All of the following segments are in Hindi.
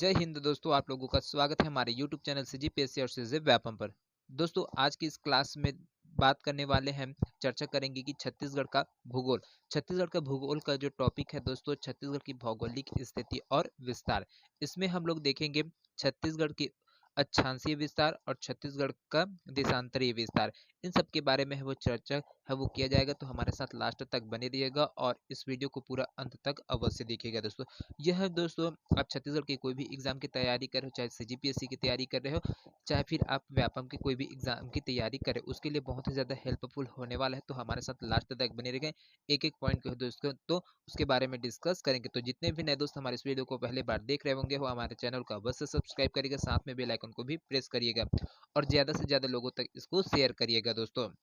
जय हिंद दोस्तों, आप लोगों का स्वागत है हमारे YouTube चैनल CGPSC और सीजी व्यापम पर। दोस्तों, आज की इस क्लास में बात करने वाले हैं, चर्चा करेंगे कि छत्तीसगढ़ का भूगोल। छत्तीसगढ़ का भूगोल का जो टॉपिक है दोस्तों, छत्तीसगढ़ की भौगोलिक स्थिति और विस्तार। इसमें हम लोग देखेंगे छत्तीसगढ़ की अक्षांशीय विस्तार और छत्तीसगढ़ का देशांतरीय विस्तार। इन सब के बारे में है वो चर्चा है वो किया जाएगा, तो हमारे साथ लास्ट तक बने रहिएगा और इस वीडियो को पूरा अंत तक अवश्य देखिएगा दोस्तों। यह दोस्तों, आप छत्तीसगढ़ की कोई भी एग्जाम की तैयारी कर रहे हो, चाहे CGPSC की तैयारी कर रहे हो, चाहे फिर आप व्यापम की कोई भी एग्जाम की तैयारी करें, उसके लिए बहुत ही ज़्यादा हेल्पफुल होने वाला है। तो हमारे साथ लास्ट तक बने रहेंगे, एक एक पॉइंट को दोस्तों तो उसके बारे में डिस्कस करेंगे। तो जितने भी नए दोस्त हमारे इस वीडियो को पहले बार देख रहे होंगे, वो हमारे चैनल को अवश्य सब्सक्राइब करिएगा, साथ में बेल आइकन को भी प्रेस करिएगा और ज़्यादा से ज़्यादा लोगों तक इसको शेयर करिएगा दोस्तों,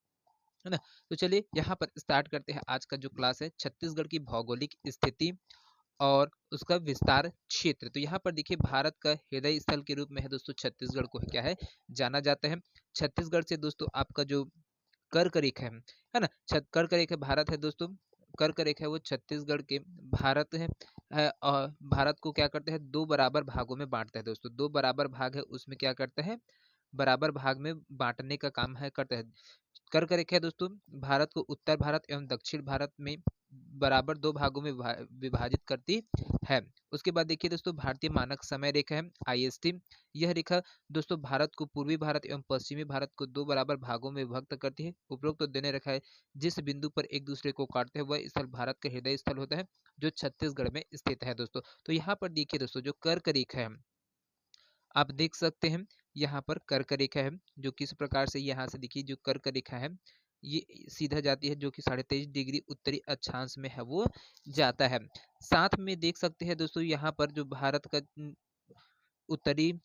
है ना। तो चलिए यहाँ पर स्टार्ट करते हैं आज का जो क्लास है, छत्तीसगढ़ की भौगोलिक स्थिति और उसका विस्तार क्षेत्र। तो यहाँ पर देखिए, भारत का हृदय स्थल के रूप में है दोस्तों छत्तीसगढ़ को क्या है जाना जाता है। छत्तीसगढ़ से दोस्तों आपका जो कर्क रेखा है ना, कर्क रेखा भारत है दोस्तों। कर्क रेखा है वो छत्तीसगढ़ के भारत है और भारत को क्या करते हैं, दो बराबर भागों में बांटता है दोस्तों। दो बराबर भाग है, उसमें क्या करता है, बराबर भाग में बांटने का काम है करता है। कर्क रेखा है दोस्तों, भारत को उत्तर भारत एवं दक्षिण भारत में बराबर दो भागों में विभाजित करती है। उसके बाद देखिए दोस्तों, भारतीय मानक समय रेखा है IST। यह रेखा दोस्तों भारत को पूर्वी भारत एवं पश्चिमी भारत को दो बराबर भागों में विभक्त करती है। उपरोक्त तो देने रखा है, जिस बिंदु पर एक दूसरे को काटते हैं वह स्थल भारत का हृदय स्थल होता है, जो छत्तीसगढ़ में स्थित है दोस्तों। तो यहाँ पर देखिए दोस्तों, जो कर्क रेखा है आप देख सकते हैं, यहाँ पर कर्क रेखा है जो किस प्रकार से, यहाँ से देखिए जो कर्क रेखा है ये सीधा जाती है, जो कि 23.5 डिग्री उत्तरी अक्षांश में है वो जाता है। साथ में देख सकते हैं दोस्तों, यहाँ पर जो भारत का उत्तरी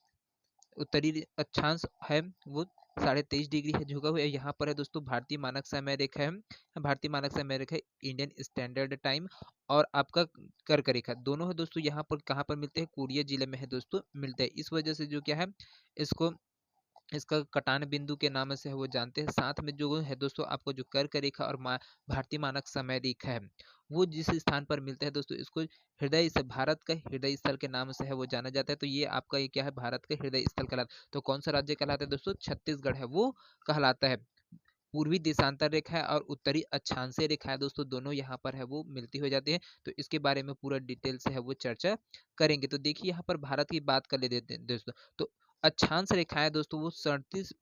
उत्तरी अक्षांश है वो 23.5 डिग्री है झुका हुआ है। यहाँ पर है दोस्तों भारतीय मानक समय रेखा है, भारतीय मानक समय रेखा इंडियन स्टैंडर्ड टाइम और आपका कर्क रेखा दोनों है दोस्तों। यहाँ पर कहाँ पर मिलते हैं, कोरिया जिले में है दोस्तों मिलते हैं। इस वजह से जो क्या है, इसको इसका कटान बिंदु के नाम से है वो जानते हैं। साथ में जो है दोस्तों, आपको जो कर्क रेखा और भारतीय मानक समय रेखा है वो जिस स्थान पर मिलता है दोस्तों, इसको हृदय से, भारत का हृदय स्थल के नाम से है वो जाना जाता है। तो ये आपका ये क्या है, भारत का हृदय स्थल कहलाता है। तो कौन सा राज्य कहलाता है दोस्तों, छत्तीसगढ़ है वो कहलाता है। पूर्वी देशांतर रेखा है और उत्तरी अक्षांशीय रेखा है दोस्तों, दोनों यहाँ पर है वो मिलती हो जाती है। तो इसके बारे में पूरा डिटेल से है वो चर्चा करेंगे। तो देखिए यहाँ पर भारत की बात कर लेते हैं दोस्तों। तो अक्षांश रेखा है दोस्तों वो 37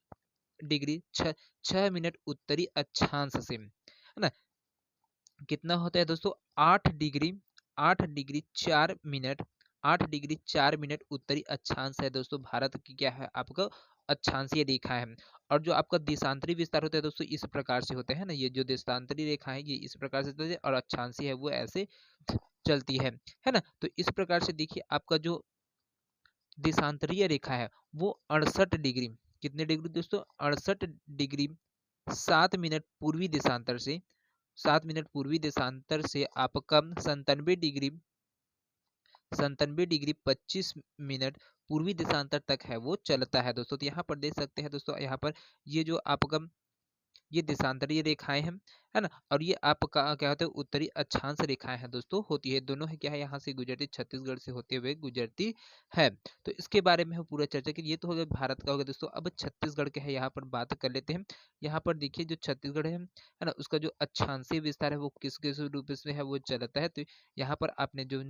डिग्री 6 मिनट उत्तरी अक्षांश से, है ना, कितना होता है दोस्तों, 8 डिग्री 4 मिनट, 8 डिग्री 4 मिनट उत्तरी अक्षांश है दोस्तों। भारत की क्या है, आपका अक्षांशीय रेखा है। और जो आपका देशांतरी विस्तार होता है दोस्तों, इस प्रकार से होते हैं ना, ये जो देशांतरी रेखा है ये इस प्रकार से चलती है और अक्षांशीय है वो ऐसे चलती है ना। तो इस प्रकार से देखिए, आपका जो देशांतरीय रेखा है वो 68 डिग्री, कितने डिग्री दोस्तों, 68 डिग्री 7 मिनट पूर्वी देशांतर से, 7 मिनट पूर्वी देशांतर से आपका 97 डिग्री 25 मिनट पूर्वी देशांतर तक है वो चलता है दोस्तों। तो यहाँ पर देख सकते हैं दोस्तों, यहाँ पर ये जो आपका ये देशांतरीय रेखाएं हैं, है ना, और ये आपका क्या होता है, उत्तरी अक्षांश रेखाएं हैं दोस्तों होती है। दोनों है क्या है, यहाँ से गुजरती, छत्तीसगढ़ से होते हुए गुजरती है। तो इसके बारे में हम पूरा चर्चा की। ये तो हो गया भारत का हो गया दोस्तों। अब छत्तीसगढ़ के है यहाँ पर बात कर लेते हैं। यहाँ पर देखिए जो छत्तीसगढ़ है ना, उसका जो अक्षांशीय विस्तार है वो किस किस रूप में है वो चलता है। तो यहाँ पर आपने जो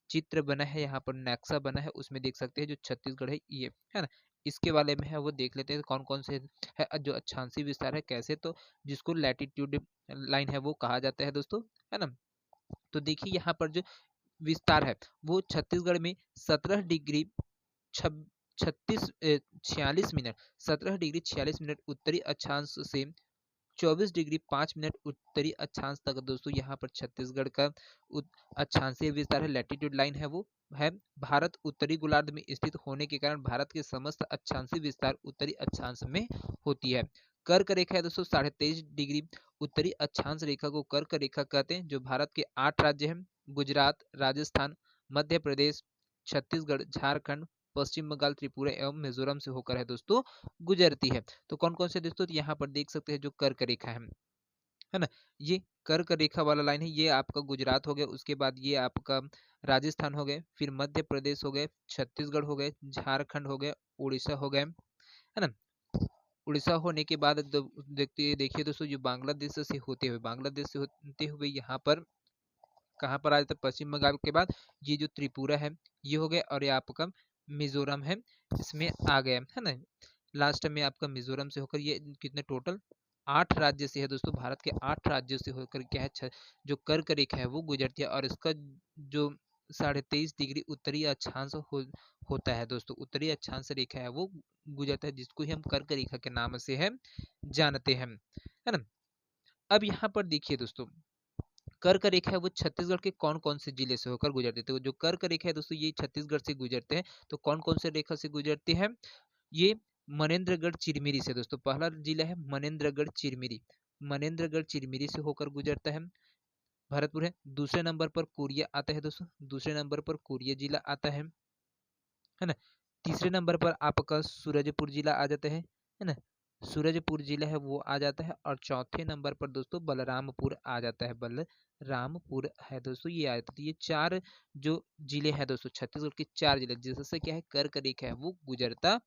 चित्र बना है, यहाँ पर नक्शा बना है, उसमें देख सकते हैं जो छत्तीसगढ़ है ये, है ना। इसके बारे में है वो देख लेते हैं कौन कौन से है जो अक्षांशीय विस्तार है कैसे, तो जिसको लैटिट्यूड लाइन है वो कहा जाता है दोस्तों, है ना। तो देखिए यहाँ पर जो विस्तार है वो छत्तीसगढ़ में 17 डिग्री 46 मिनट 17 डिग्री 46 मिनट उत्तरी अक्षांश से 24 डिग्री 5 मिनट उत्तरी अक्षांश तक दोस्तों यहाँ पर छत्तीसगढ़ का अक्षांशीय विस्तार है, लैटिट्यूड लाइन है वो है। भारत उत्तरी गोलार्ध में स्थित होने के कारण भारत के समस्त अक्षांशीय विस्तार उत्तरी अक्षांश में होती है। कर्क रेखा है दोस्तों 23.5 डिग्री उत्तरी अक्षांश रेखा को कर्क रेखा कहते हैं, जो भारत के 8 राज्य हैं, गुजरात, राजस्थान, मध्य प्रदेश, छत्तीसगढ़, झारखंड, पश्चिम बंगाल, त्रिपुरा एवं मिजोरम से होकर है दोस्तों गुजरती है। तो कौन कौन से दोस्तों, यहाँ पर देख सकते हैं जो कर्क रेखा है ना, ये कर्क रेखा वाला लाइन है, ये आपका गुजरात हो गया। उसके बाद ये आपका राजस्थान हो गए, फिर मध्य प्रदेश हो गए, छत्तीसगढ़ हो गए, झारखंड हो गए, उड़ीसा हो गए, है ना। उड़ीसा होने के बाद देखते देखिए दोस्तों, जो बांग्लादेश से होते हुए यहाँ पर कहाँ पर आ जाता है, पश्चिम बंगाल के बाद ये जो त्रिपुरा है ये हो गया, और ये आपका मिजोरम है, इसमें आ गया, है ना। लास्ट में आपका मिजोरम से होकर ये कितने टोटल 8 राज्य से है दोस्तों, भारत के 8 राज्यों से होकर क्या है, जो कर्क रेखा है वो गुजरती है, और इसका जो 23.5 डिग्री उत्तरी अक्षांश होता है दोस्तों, उत्तरी अक्षांश रेखा है वो गुजरता है, जिसको ही हम कर्क रेखा के नाम से है जानते हैं, है ना। अब यहाँ पर देखिए दोस्तों, कर्क रेखा है वो छत्तीसगढ़ के कौन कौन से जिले से होकर गुजरते हैं, तो जो कर्क रेखा है दोस्तों ये छत्तीसगढ़ से गुजरते हैं, तो कौन कौन से रेखा से गुजरते हैं, ये मनेन्द्रगढ़ चिरमिरी से दोस्तों, पहला जिला है मनेन्द्रगढ़ चिरमिरी, मनेन्द्रगढ़ चिरमिरी से होकर गुजरता है, भरतपुर है। दूसरे नंबर पर कोरिया आता है दोस्तों, दूसरे नंबर पर कोरिया जिला आता है ना। तीसरे नंबर पर आपका सूरजपुर जिला आ जाता है ना, सूरजपुर जिला है वो आ जाता है, और चौथे नंबर पर दोस्तों बलरामपुर आ जाता है, बलरामपुर है दोस्तों, ये आ जाता है। तो ये 4 जो जिले हैं दोस्तों, छत्तीसगढ़ के 4 जिले जिससे क्या है कर्क रेखा है वो गुजरता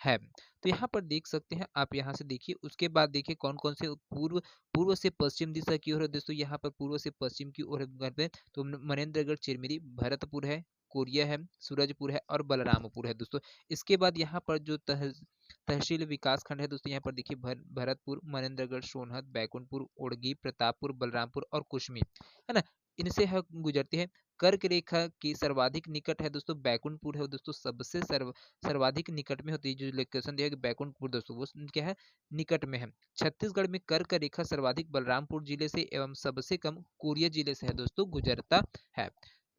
है। तो यहाँ पर देख सकते हैं आप, यहाँ से देखिए, उसके बाद देखिए कौन कौन से पूर्व पूर्व से पश्चिम दिशा की ओर है दोस्तों, यहाँ पर पूर्व से पश्चिम की ओर करते हैं, तो मनेन्द्रगढ़ चिरमिरी, भरतपुर है, कोरिया है, सूरजपुर है, और बलरामपुर है दोस्तों। इसके बाद यहाँ पर जो तहसील विकास खंड है दोस्तों, यहाँ पर देखिए भरतपुर, मनेन्द्रगढ़, सोनहत, बैकुंठपुर, ओड़गी, प्रतापपुर, बलरामपुर और कुश्मी, है ना, इनसे है गुजरती है। कर्क रेखा की सर्वाधिक निकट है दोस्तों बैकुंठपुर है दोस्तों, सबसे सर्वाधिक निकट में होती है, जो लोकेशन दिया गया बैकुंठपुर दोस्तों वो क्या है, निकट में है। छत्तीसगढ़ में कर्क रेखा सर्वाधिक बलरामपुर जिले से एवं सबसे कम कोरिया जिले से है दोस्तों गुजरता है।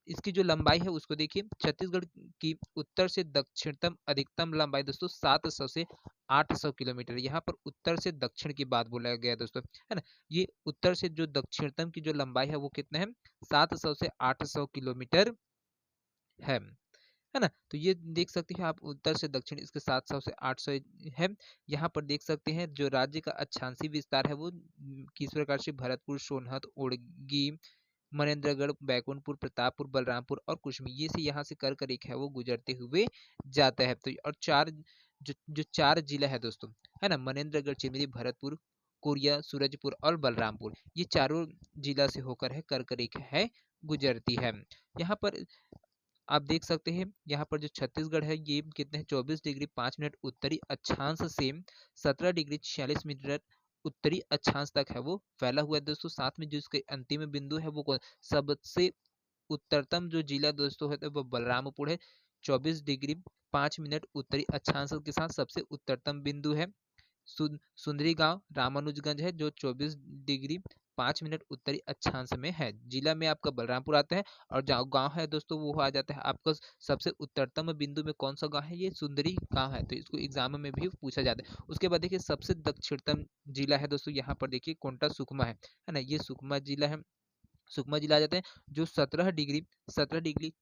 इसकी जो लंबाई है उसको देखिए, छत्तीसगढ़ की उत्तर से दक्षिणतम अधिकतम लंबाई दोस्तों 700 से 800 किलोमीटर, यहाँ पर उत्तर से दक्षिण की बात बोला गया है दोस्तों, है ना। ये उत्तर से जो दक्षिणतम की जो लंबाई है वो कितना है, 700 से 800 किलोमीटर है ना। तो ये देख सकते हैं आप, उत्तर से दक्षिण इसके 700 से 800 है। यहाँ पर देख सकते हैं जो राज्य का अक्षांशीय विस्तार है वो किस प्रकार से, भरतपुर, सोनहत, ओड़गी, मनेन्द्रगढ़, बैकुंठपुर, प्रतापपुर, बलरामपुर और कुश्मी, ये से यहाँ से कर्क रेखा है वो गुजरते हुए जाता है। तो और 4 जो 4 जिला है दोस्तों, है ना, मनेन्द्रगढ़, चिरमिरी, भरतपुर, कोरिया, सूरजपुर और बलरामपुर, ये चारों जिला से होकर है कर्क रेखा है गुजरती है। यहाँ पर आप देख सकते हैं, यहाँ पर जो छत्तीसगढ़ है ये कितने 24 डिग्री 5 मिनट उत्तरी अक्षांश से 17 डिग्री 46 मिनट उत्तरी अक्षांश तक है वो फैला हुआ है दोस्तों। साथ में जो इसके अंतिम बिंदु है वो सबसे उत्तरतम जो जिला दोस्तों है वो बलरामपुर है, 24 डिग्री 5 मिनट उत्तरी अक्षांश के साथ सबसे उत्तरतम बिंदु है। सुंदरी गांव रामानुजगंज है जो 24 डिग्री 5 मिनट उत्तरी अक्षांश में है, जिला में आपका बलरामपुर आता है। और जो गांव है दोस्तों वो आ जाता है आपका सबसे उत्तरतम बिंदु में, कौन सा गांव है, ये सुंदरी गांव है, तो इसको एग्जाम में भी पूछा जाता है। उसके बाद देखिए सबसे दक्षिणतम जिला है दोस्तों, यहाँ पर देखिए कोंटा सुकमा है ना, ये सुकमा जिला है, सुकमा जिला आ जाते हैं जो 17 डिग्री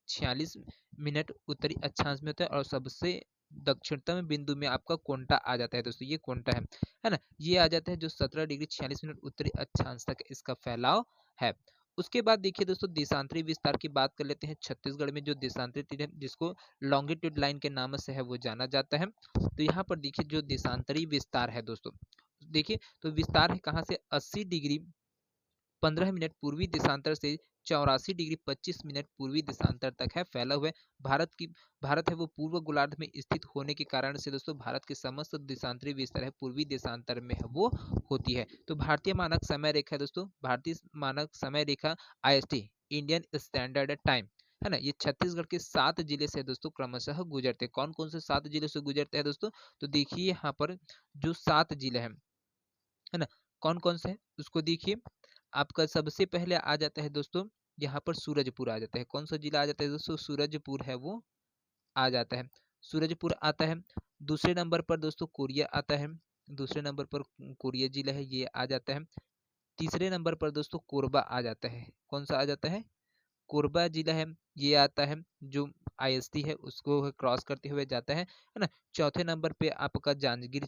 46 मिनट उत्तरी अक्षांश में होता है, और सबसे दक्षिणतम बिंदु में आपका कोंटा आ जाता है दोस्तों, ये कोंटा है ना, ये आ जाता है जो 17 डिग्री 46 मिनट उत्तरी अक्षांश तक इसका फैलाव है। उसके बाद देखिए दोस्तों देशांतरी विस्तार की बात कर लेते हैं। छत्तीसगढ़ में जो देशांतरी तीर है जिसको लॉन्गिट्यूड लाइन के नाम से है वो जाना जाता है। तो यहाँ पर देखिए जो देशांतरी विस्तार है दोस्तों, देखिए तो विस्तार है कहाँ से, 80 डिग्री 15 मिनट पूर्वी देशांतर से 84 डिग्री 25 मिनट पूर्वी देशांतर तक है फैला हुआ है। भारत है वो पूर्व गोलार्ध में स्थित होने के कारण से दोस्तों भारत के समस्त देशांतरी विस्तार है पूर्वी देशांतर में है वो होती है। तो भारतीय मानक समय रेखा दोस्तों, भारतीय मानक समय रेखा IST इंडियन स्टैंडर्ड टाइम है ना, ये छत्तीसगढ़ के 7 जिले से दोस्तों क्रमशः गुजरते हैं। कौन कौन से 7 जिले से गुजरते हैं दोस्तों, तो देखिए यहाँ पर जो 7 जिले हैं है ना, कौन कौन से है उसको देखिए। आपका सबसे पहले आ जाता है दोस्तों यहाँ पर सूरजपुर आ जाता है, कौन सा जिला आ जाता है दोस्तों, सूरजपुर है वो आ जाता है, सूरजपुर आता है। दूसरे नंबर पर दोस्तों कोरिया आता है, दूसरे नंबर पर कोरिया जिला है ये आ जाता है। तीसरे नंबर पर दोस्तों कोरबा आ जाता है, कौन सा आ जाता है, कोरबा जिला है ये आता है, जो IST है उसको क्रॉस करते हुए जाता है ना। चौथे नंबर पे आपका जांजगीर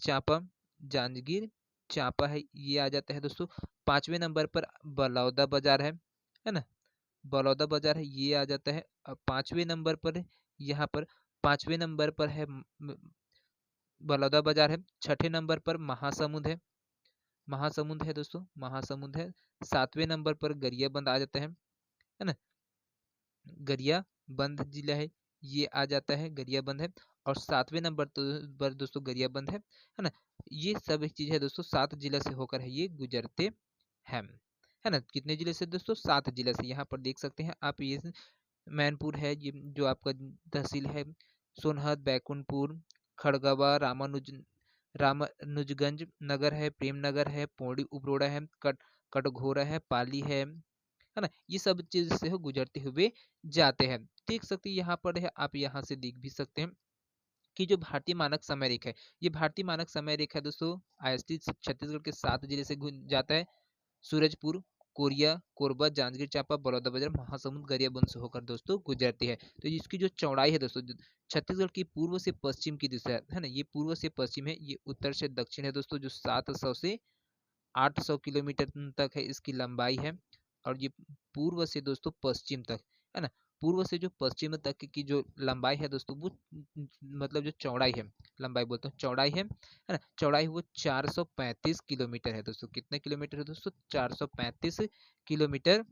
चांपा है ये आ जाता है दोस्तों। 5वें नंबर पर बलौदा बाजार है ना, बलौदाबाजार है ये आ जाता है। 5वें नंबर पर यहाँ पर 5वें नंबर पर है बलौदाबाजार है। 6ठे नंबर पर महासमुंद है, महासमुंद है दोस्तों, महासमुंद है। 7वें नंबर पर गरियाबंद आ जाता है ना, गरियाबंद जिला है ये आ जाता है, गरियाबंद है। और 7वें नंबर पर दोस्तों गरियाबंद है ना। ये सब चीज है दोस्तों 7 जिला से होकर है ये गुजरते हैं, है ना। कितने जिले से दोस्तों? 7 जिले से। यहाँ पर देख सकते हैं आप, ये मैनपुर है, ये जो आपका तहसील है, सोनहत, बैकुंठपुर, खड़गवा, रामानुजगंज नगर है, प्रेम नगर है, पौड़ी उपरोड़ा है, कटघोरा है, पाली है ना। ये सब चीज से हो गुजरते हुए जाते हैं। देख सकते हैं यहाँ पर है, आप यहाँ से देख भी सकते हैं कि जो भारतीय मानक समय रेखा है, ये भारतीय मानक समय रेखा दोस्तों IST छत्तीसगढ़ के 7 जिले से जाता है। सूरजपुर, कोरिया, कोरबा, जांजगीर चांपा, बलौदाबाजार, महासमुंद, गरियाबंद से होकर दोस्तों गुजरती है। तो इसकी जो चौड़ाई है दोस्तों, छत्तीसगढ़ की पूर्व से पश्चिम की दिशा है ना, ये पूर्व से पश्चिम है, ये उत्तर से दक्षिण है दोस्तों, जो 700 से 800 किलोमीटर तक है इसकी लंबाई है। और ये पूर्व से दोस्तों पश्चिम तक, है ना, पूर्व से जो पश्चिम तक की जो लंबाई है दोस्तों, वो मतलब जो चौड़ाई है, लंबाई बोलते हैं चौड़ाई है ना, चौड़ाई वो 435 किलोमीटर है दोस्तों। कितने किलोमीटर है दोस्तों? 435 किलोमीटर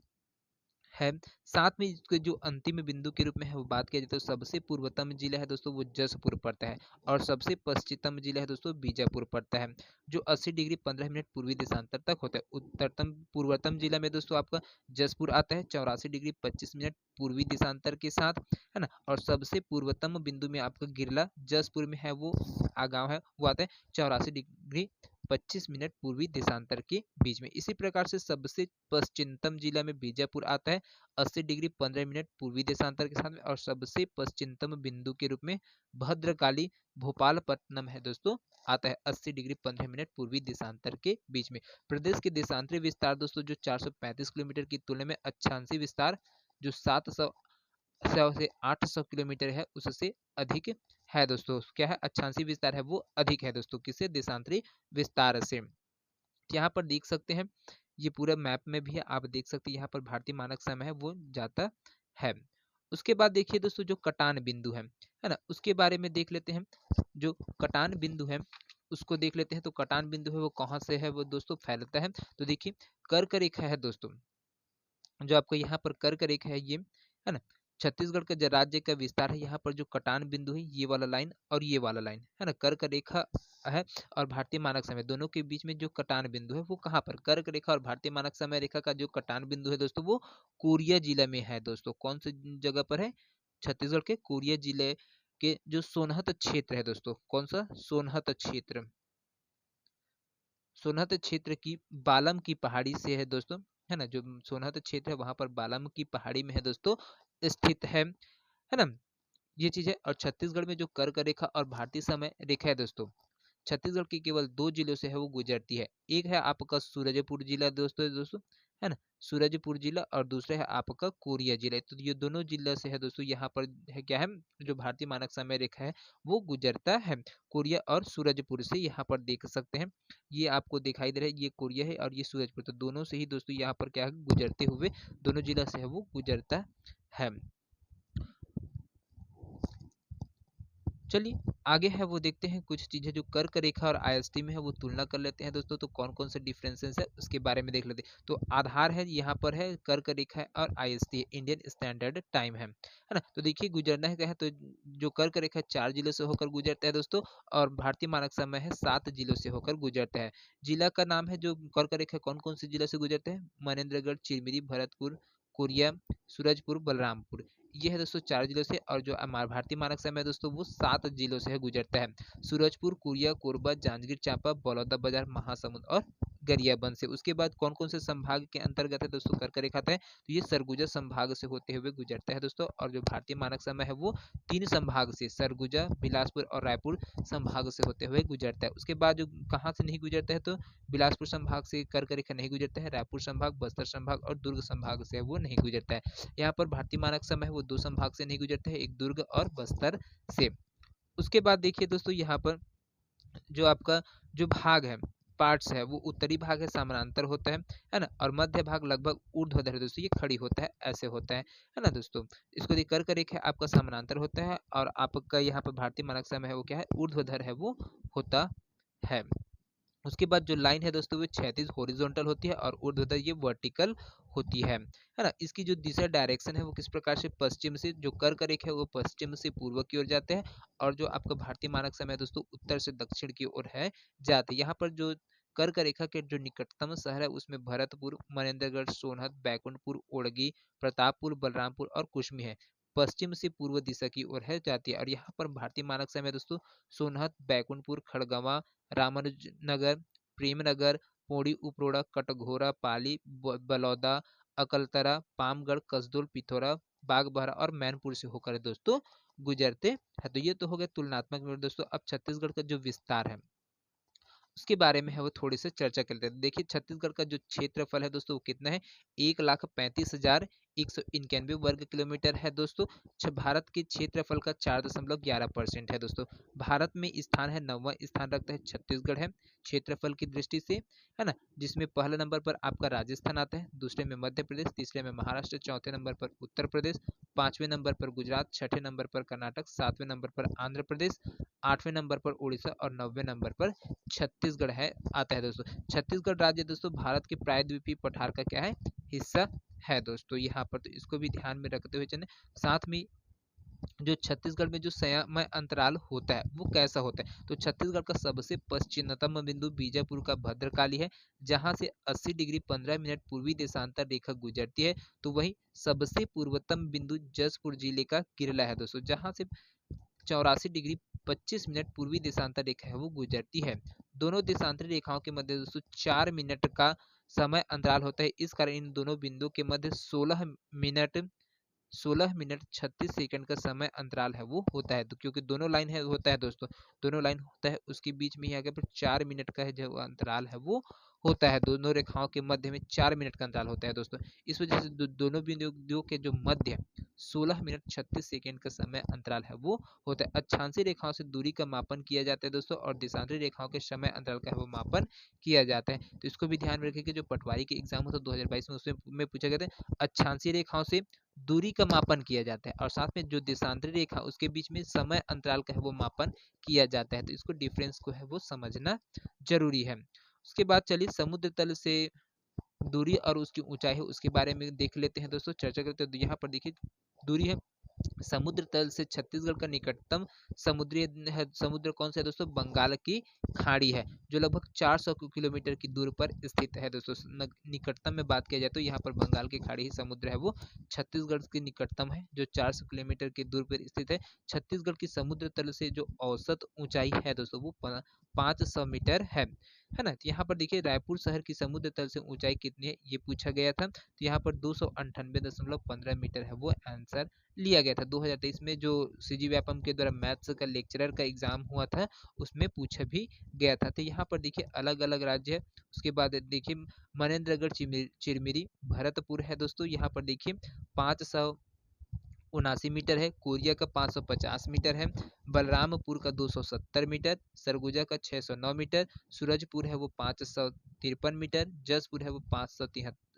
है। साथ में इसके जो अंतिम बिंदु के रूप में है वो बात किया जाए तो सबसे पूर्वतम जिला है दोस्तों वो जसपुर पड़ता है, और सबसे पश्चिमतम जिला है दोस्तों बीजापुर पड़ता है, जो 80 डिग्री 15 मिनट पूर्वी देशांतर तक होता है। उत्तरतम पूर्वतम जिला में दोस्तों आपका जसपुर आता है 84 डिग्री 25 मिनट पूर्वी देशांतर के साथ, है ना। और सबसे पूर्वतम बिंदु में आपका गिरला जसपुर में है, वो गाँव है, वो आता है 84 डिग्री 25 मिनट पूर्वी देशांतर के बीच में। इसी प्रकार से सबसे पश्चिमतम जिला में बीजापुर आता है 80 डिग्री 15 मिनट पूर्वी देशांतर के साथ में, और सबसे पश्चिमतम बिंदु के रूप में भद्रकाली भोपालपट्टनम है दोस्तों, आता है 80 डिग्री 15 मिनट पूर्वी देशांतर के बीच में। प्रदेश के देशांतरी विस्तार दोस्तों जो 435 किलोमीटर की तुलना में अक्षांशीय विस्तार जो 700 से 800 किलोमीटर है उससे अधिक है दोस्तों। क्या है? अक्षांशीय विस्तार है वो अधिक है दोस्तों, किससे? देशांतरी विस्तार से। यहाँ पर देख सकते हैं, ये पूरा मैप में भी है, आप देख सकते हैं यहाँ पर भारतीय मानक समय है वो जाता है। उसके बाद देखिए दोस्तों जो कटान बिंदु है ना, उसके बारे में देख लेते हैं। जो कटान बिंदु है उसको देख लेते हैं। तो कटान बिंदु है वो कहाँ से है वो दोस्तों फैलता है? तो देखिए कर्क रेखा है दोस्तों, जो आपको यहाँ पर कर्क रेखा है ये, है ना, छत्तीसगढ़ का जो राज्य का विस्तार है, यहाँ पर जो कटान बिंदु है ये वाला लाइन और ये वाला लाइन, है ना, कर्क रेखा है। और भारतीय मानक समय दोनों के बीच में जो कटान बिंदु है वो कहाँ पर? कर्क रेखा और भारतीय मानक समय रेखा का जो कटान बिंदु है दोस्तों वो कोरिया जिला में है दोस्तों। कौन सी जगह पर है? छत्तीसगढ़ के कोरिया जिले के जो सोनहत क्षेत्र है दोस्तों। कौन सा? सोनहत क्षेत्र। सोनहत क्षेत्र की बालम की पहाड़ी से है दोस्तों, है ना, जो सोनहत क्षेत्र है वहां पर बालम की पहाड़ी में है दोस्तों स्थित है ना, ये चीज है। और छत्तीसगढ़ में जो कर्क रेखा और भारतीय समय रेखा है दोस्तों, छत्तीसगढ़ के केवल 2 जिलों से है वो गुजरती है। एक है आपका सूरजपुर जिला दोस्तों, है ना, सूरजपुर जिला, और दूसरा है आपका कोरिया जिला। तो ये दोनों जिला से है दोस्तों, यहाँ पर है क्या है, जो भारतीय मानक समय रेखा है वो गुजरता है कोरिया और सूरजपुर से। यहाँ पर देख सकते हैं, ये आपको दिखाई दे रहा है, ये कोरिया है और ये सूरजपुर, तो दोनों से ही दोस्तों यहाँ पर क्या है गुजरते हुए दोनों जिला से है वो गुजरता है। चलिए आगे है वो देखते हैं कुछ चीजें जो कर्क रेखा और IST में है वो तुलना कर लेते हैं दोस्तों। तो कौन कौन से डिफरेंसेस है उसके बारे में देख लेते हैं। तो आधार है यहाँ पर है, कर्क रेखा है और IST इंडियन स्टैंडर्ड टाइम है ना। तो देखिए गुजरना है क्या है, तो जो कर्क रेखा 4 जिलों से होकर गुजरता है दोस्तों, और भारतीय मानक समय है 7 जिलों से होकर गुजरता है। जिला का नाम है जो कर्क रेखा कौन कौन से जिला से गुजरते हैं? मनेन्द्रगढ़, चिरमिरी, भरतपुर, कोरिया, सूरजपुर, बलरामपुर, ये है दोस्तों 4 जिलों से। और जो भारतीय मानक समय है दोस्तों वो 7 जिलों से है गुजरता है। सूरजपुर, कोरिया, कोरबा, जांजगीर चांपा, बलौदाबाजार, महासमुंद और गरियाबंद से। उसके बाद कौन कौन से संभाग के अंतर्गत है दोस्तों कर्क रेखा है? तो ये सरगुजा संभाग से होते हुए गुजरता है दोस्तों। और जो भारतीय मानक समय है वो 3 संभाग से, सरगुजा, बिलासपुर और रायपुर संभाग से होते हुए गुजरता है। उसके बाद जो कहाँ से नहीं गुजरता है, तो बिलासपुर संभाग से कर्क रेखा नहीं गुजरता है, रायपुर संभाग, बस्तर संभाग और दुर्ग संभाग से वो नहीं गुजरता है। यहाँ पर भारतीय मानक समय है वो 2 संभाग से नहीं गुजरता है, एक दुर्ग और बस्तर से। उसके बाद देखिए दोस्तों यहाँ पर जो आपका जो भाग है पार्ट्स है वो उत्तरी भाग है समानांतर होता है ना, और मध्य भाग लगभग ऊर्ध्वाधर है दोस्तों, ये खड़ी होता है, ऐसे होता है ना दोस्तों। इसको देखिए कर्क रेखा आपका समानांतर होता है और आपका यहाँ पर भारतीय मानक समय है वो क्या है, ऊर्ध्वाधर है वो होता है। उसके बाद जो लाइन है दोस्तों वो क्षैतिज हॉरिजॉन्टल होती है और ऊर्ध्वाधर ये वर्टिकल होती है ना। इसकी जो दिशा डायरेक्शन है वो किस प्रकार से, पश्चिम से, जो कर्क रेखा है वो पश्चिम से पूर्व की ओर जाते हैं और जो आपका भारतीय मानक समय है दोस्तों उत्तर से दक्षिण की ओर है जाते हैं। यहाँ पर जो कर्क रेखा के जो निकटतम शहर है उसमें भरतपुर, मनेन्द्रगढ़, सोनहत, बैकुंठपुर, ओड़गी, प्रतापपुर, बलरामपुर और कुश्मी है। पश्चिम से पूर्व दिशा की ओर है जाती है और यहाँ पर भारतीय मानक समय दोस्तों सोनहत, बैकुंठपुर, खड़गवां, रामानुजनगर, प्रेमनगर, पौड़ी उपरोड़ा, कटघोरा, पाली, बलौदा, अकलतरा, पामगढ़, कसडोल, पिथौरा, बागबाहरा और मैनपुर से होकर दोस्तों गुजरते हैं। तो ये तो हो गया तुलनात्मक विवरण दोस्तों। अब छत्तीसगढ़ का जो विस्तार है उसके बारे में है वो थोड़ी सी चर्चा कर लेते हैं। देखिए छत्तीसगढ़ का जो क्षेत्रफल है दोस्तों वो कितना है, 1,35,191 वर्ग किलोमीटर है दोस्तों। भारत के क्षेत्रफल का 4.11% है दोस्तों। भारत में स्थान है 9वां स्थान रखता है छत्तीसगढ़ है क्षेत्रफल की दृष्टि से, है ना, जिसमें पहले नंबर पर आपका राजस्थान आता है, दूसरे में मध्य प्रदेश, तीसरे में महाराष्ट्र, चौथे नंबर पर उत्तर प्रदेश, पांचवें नंबर पर गुजरात, छठे नंबर पर कर्नाटक, सातवें नंबर पर आंध्र प्रदेश, आठवें नंबर पर उड़ीसा और 9वें नंबर पर छत्तीसगढ़ है आता है दोस्तों। छत्तीसगढ़ राज्य दोस्तों भारत के प्रायद्वीपीय पठार का क्या है, हिस्सा है दोस्तों यहाँ पर, तो इसको भी ध्यान में रखते हुए चलें। साथ में जो छत्तीसगढ़ में जो समय अंतराल होता है वो कैसा होता है, तो छत्तीसगढ़ का सबसे पश्चिमतम बिंदु बीजापुर का भद्रकाली है जहां से 80 डिग्री 15 मिनट पूर्वी देशांतर रेखा गुजरती है। तो वही सबसे पूर्वतम बिंदु जसपुर जिले का किरला है दोस्तों, जहां से 84 डिग्री 25 मिनट पूर्वी देशांतर रेखा है वो गुजरती है। दोनों देशांतरी रेखाओं के मध्य दोस्तों 4 मिनट का समय अंतराल होता है, इस कारण इन दोनों बिंदुओं के मध्य 16 मिनट 36 सेकंड का समय अंतराल है वो होता है। तो क्योंकि दोनों लाइन है होता है दोस्तों, दोनों लाइन होता है उसके बीच में ही आगे पर 4 मिनट का है जो अंतराल है वो होता है। दोनों रेखाओं के मध्य में 4 मिनट का अंतराल होता है दोस्तों। इस वजह से दोनों बिंदुओं के जो मध्य 16 मिनट 36 सेकंड का समय अंतराल है वो होता है। अक्षांशीय रेखाओं से दूरी का मापन किया जाता है दोस्तों और देशांतरी रेखाओं के समय अंतराल का है वो मापन किया जाता है। तो इसको भी ध्यान में रखिए कि जो पटवारी के एग्जाम होता है 2022 में उसमें पूछा गया था, अक्षांशीय रेखाओं से दूरी का मापन किया जाता है और साथ में जो देशांतरी रेखा उसके बीच में समय अंतराल का है वो मापन किया जाता है। तो इसको डिफरेंस को है वो समझना जरूरी है। उसके बाद चलिए समुद्र तल से दूरी और उसकी ऊंचाई है उसके बारे में देख लेते हैं दोस्तों, चर्चा करते हैं। तो यहाँ पर देखिए दूरी है समुद्र तल से छत्तीसगढ़ का निकटतम समुद्र कौन सा है दोस्तों, बंगाल की खाड़ी है जो लगभग 400 किलोमीटर की दूर पर स्थित है दोस्तों। निकटतम में बात किया जाए तो यहाँ पर बंगाल की खाड़ी ही समुद्र है वो छत्तीसगढ़ के निकटतम है जो 400 किलोमीटर की दूर पर स्थित है। छत्तीसगढ़ की समुद्र तल से जो औसत ऊंचाई है दोस्तों वो 500 मीटर है ना। तो यहाँ पर देखिए रायपुर शहर की समुद्र तल से ऊंचाई कितनी है ये पूछा गया था, तो यहाँ पर 298.15 मीटर है वो आंसर लिया गया था। 2023 में जो सीजी व्यापम के द्वारा मैथ्स का लेक्चरर का एग्जाम हुआ था उसमें पूछा भी गया था। तो यहाँ पर देखिए अलग अलग राज्य है। उसके बाद देखिए मनेन्द्रगढ़ चिरमिरी भरतपुर है दोस्तों, यहाँ पर देखिए 579 मीटर है, कोरिया का 550 मीटर है, बलरामपुर का 270 मीटर, सरगुजा का 609 मीटर, सूरजपुर है वो 553 मीटर, जसपुर है वो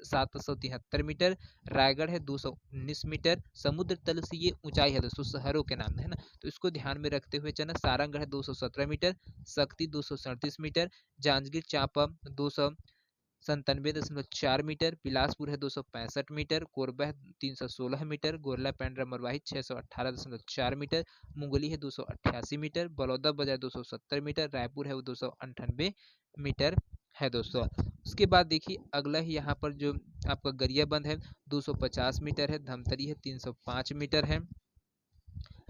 773 मीटर, रायगढ़ है 219 मीटर। समुद्र तल से ये ऊंचाई है दोस्तों शहरों के नाम है ना, तो इसको ध्यान में रखते हुए चलना। सारंगढ़ है 217 मीटर, शक्ति 237 मीटर, जांजगीर चांपा 297.4 मीटर, बिलासपुर है 265 मीटर, कोरबा है 316 मीटर, गोरला पेंड्रा मरवाही 618.4 मीटर, मुंगली है 288 मीटर, बलौदा बाजार 270 मीटर, रायपुर है वो 298 मीटर है दोस्तों। उसके बाद देखिए अगला ही यहाँ पर जो आपका गरियाबंद है 250 मीटर है, धमतरी है 305 मीटर है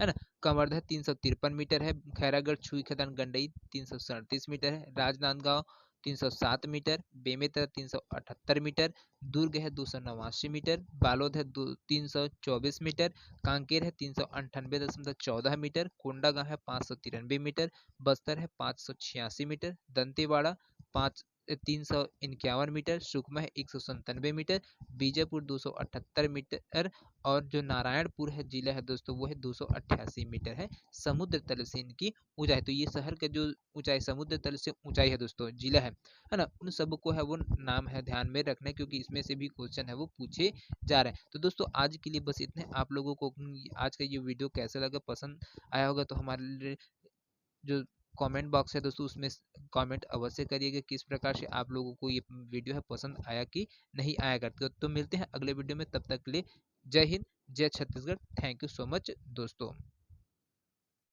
ना, कंवर्धा 353 मीटर है, खैरागढ़ छुई खदान गंडई 337 मीटर है, राजनांदगांव 307 मीटर, बेमेतरा 378 मीटर, दुर्ग है 289 मीटर, बालोद है 324 मीटर, कांकेर है 398.14 मीटर, कोंडागांव है 593 मीटर, बस्तर है 586 मीटर, दंतेवाड़ा 5 351 मीटर, सुकमा है 197 मीटर, बीजापुर 278 मीटर और जो नारायणपुर है जिला है दोस्तों वो है 288 मीटर है समुद्र तल से इनकी ऊंचाई। तो ये शहर का जो ऊंचाई समुद्र तल से ऊंचाई है दोस्तों जिला है ना, उन सबको है वो नाम है ध्यान में रखना, क्योंकि इसमें से भी क्वेश्चन है वो पूछे जा रहे हैं। तो दोस्तों आज के लिए बस इतने। आप लोगों को आज का ये वीडियो कैसा लगा, पसंद आया होगा तो हमारे जो कमेंट बॉक्स है दोस्तों उसमें कमेंट अवश्य करिएगा किस प्रकार से आप लोगों को ये वीडियो है पसंद आया कि नहीं आया करते। तो मिलते हैं अगले वीडियो में, तब तक के लिए जय हिंद, जय Chhattisgarh. Thank you so much दोस्तों।